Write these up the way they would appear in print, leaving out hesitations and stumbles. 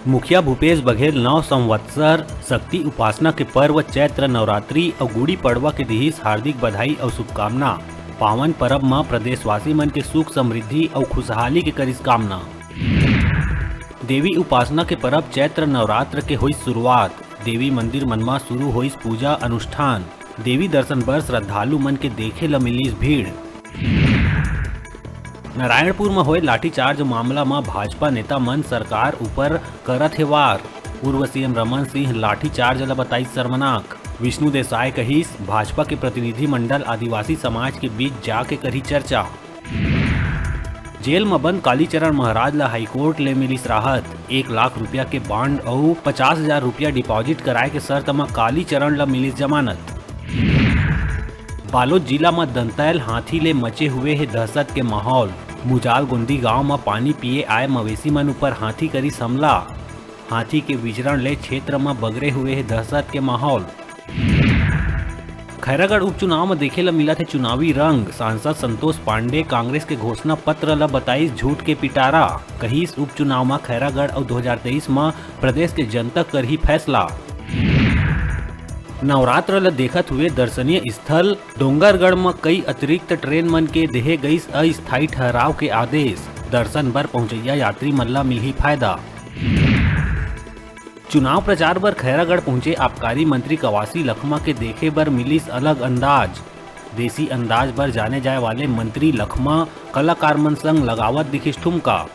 मुखिया भूपेश बघेल 9 संवत्सर शक्ति उपासना के पर्व चैत्र नवरात्रि और गुड़ी पड़वा के दिहिस हार्दिक बधाई और शुभकामना। पावन पर्व में प्रदेशवासी मन के सुख समृद्धि और खुशहाली के करिस कामना। देवी उपासना के पर्व चैत्र नवरात्र के हुई शुरुआत। देवी मंदिर मन में शुरू हुई पूजा अनुष्ठान। देवी दर्शन बर श्रद्धालु मन के देखे ल मिलिस भीड़। नारायणपुर में हुए लाठीचार्ज मामला में भाजपा नेता मन सरकार ऊपर करत हे वार। पूर्व सीएम रमन सिंह लाठीचार्ज ल बताई शर्मनाक। विष्णु देसाई कहिस भाजपा के प्रतिनिधि मंडल आदिवासी समाज के बीच जाके करी चर्चा। जेल में बंद कालीचरण महाराज ला हाईकोर्ट ले मिलिस राहत। 1 लाख रुपया के बॉन्ड और 50,000 रुपया डिपॉजिट कराए के शर्त में कालीचरण ला मिलिस जमानत। बालोद जिला में दंतैल हाथी ले मचे हुए है दहशत के माहौल। मुजालगुंदी गांव में पानी पिए आए मवेशी मन ऊपर हाथी करी हमला। हाथी के विचरण ले क्षेत्र में बगरे हुए है दहशत के माहौल। खैरागढ़ उपचुनाव में देखे ला मिला थे चुनावी रंग। सांसद संतोष पांडे कांग्रेस के घोषणा पत्र ला बताई झूठ के पिटारा। कहिस उपचुनाव में खैरागढ़ और 2023 में प्रदेश के जनता कर ही फैसला। नवरात्र ल देखत हुए दर्शनीय स्थल डोंगरगढ़ में कई अतिरिक्त ट्रेन मन के देहे गई अस्थायी ठहराव के आदेश। दर्शन बर पहुंचैया यात्री मन ला मिली फायदा। चुनाव प्रचार बर खैरागढ़ पहुंचे आबकारी मंत्री कवासी लखमा के देखे बर मिलिस अलग अंदाज। देसी अंदाज बर जाने जाए वाले मंत्री लखमा कलाकार मन संग लगावत दिखिस ठुमका।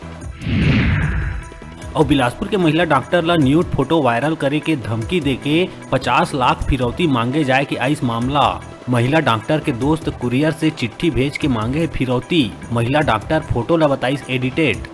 और बिलासपुर के महिला डॉक्टर ला न्यूड फोटो वायरल करे के धमकी देके 50 लाख फिरौती मांगे जाए के आइस मामला। महिला डॉक्टर के दोस्त कुरियर से चिट्ठी भेज के मांगे फिरौती। महिला डॉक्टर फोटो ला बताइस एडिटेड।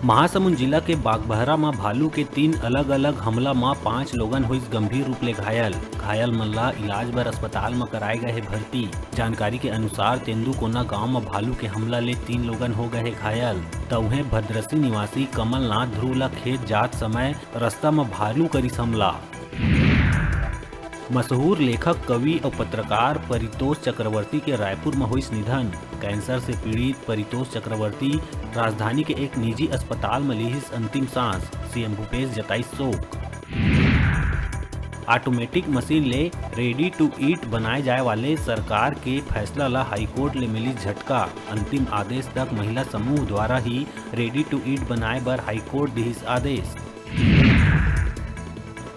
महासमुंद जिला के बागबहरा में भालू के 3 अलग अलग हमला में 5 लोगन हुई गंभीर रूप ले घायल। घायल मन ला इलाज बर अस्पताल में कराए गए है भर्ती। जानकारी के अनुसार तेंदुकोना गांव में भालू के हमला ले 3 लोगन हो गए घायल। तउहे भद्रसी निवासी कमलनाथ ध्रुव ला खेत जात समय रास्ता में भालू करी हमला। मशहूर लेखक कवि और पत्रकार परितोष चक्रवर्ती के रायपुर में हुई निधन। कैंसर से पीड़ित परितोष चक्रवर्ती राजधानी के एक निजी अस्पताल में लिहिस अंतिम सांस। सीएम भूपेश जताई शोक। ऑटोमेटिक मशीन ले रेडी टू ईट बनाए जाए वाले सरकार के फैसला ला हाईकोर्ट ले मिली झटका। अंतिम आदेश तक महिला समूह द्वारा ही रेडी टू ईट बनाए बर हाईकोर्ट दिहिस आदेश।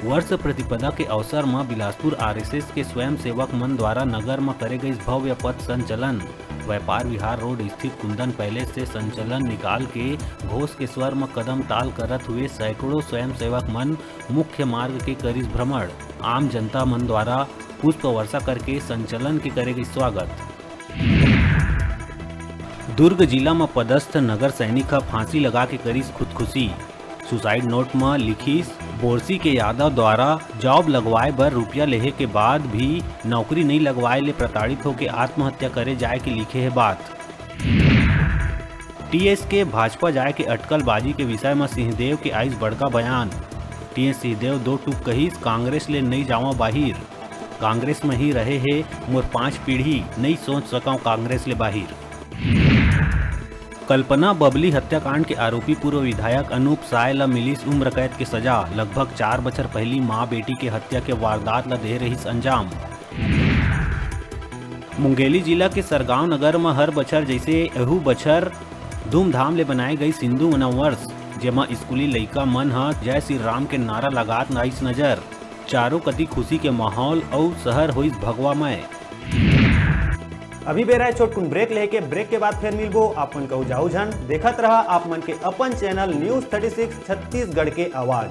वर्ष प्रतिपदा के अवसर में बिलासपुर आरएसएस के स्वयं सेवक मन द्वारा नगर में करे गई भव्य पथ संचलन। व्यापार विहार रोड स्थित कुंदन पैलेस से संचलन निकाल के घोष के स्वर में कदम ताल करत हुए सैकड़ों स्वयं सेवक मन मुख्य मार्ग के करिस भ्रमण। आम जनता मन द्वारा पुष्प वर्षा करके संचलन के करेगी स्वागत। दुर्ग जिला में पदस्थ नगर सैनिक फांसी लगा के करिस खुदकुशी। सुसाइड नोट में लिखिस बोरसी के यादव द्वारा जॉब लगवाए बर रुपया लेहे के बाद भी नौकरी नहीं लगवाए ले प्रताड़ित होकर आत्महत्या करे जाए के लिखे है बात। टीएस के भाजपा जाए के अटकलबाजी के विषय में सिंहदेव के आइस बड़का बयान। टीएस सिंहदेव 2 टूक कहिस कांग्रेस ले नहीं जावा बाहिर। कांग्रेस में ही रहे है मोर 5 पीढ़ी, नहीं सोच सका कांग्रेस ले बाहिर। कल्पना बबली हत्याकांड के आरोपी पूर्व विधायक अनूप साय ला मिलिस उम्र कैद के सजा। लगभग 4 बछर पहली मां बेटी के हत्या के वारदात ला दे रही अंजाम। मुंगेली जिला के सरगांव नगर में हर बछर जैसे एहू बछर धूमधाम ले बनाए गई सिंधु नववर्ष, जेमा स्कूली लइका मन ह जय श्री राम के नारा लगात आइस नजर। चारों कति खुशी के माहौल और शहर हुई भगवामय। अभी बेरा है छोटकुन ब्रेक लेके ब्रेक के बाद फिर मिलबो। आप मन कहू जाऊ झन देखत रहा आप मन के अपन चैनल न्यूज 36 छत्तीसगढ़ के आवाज।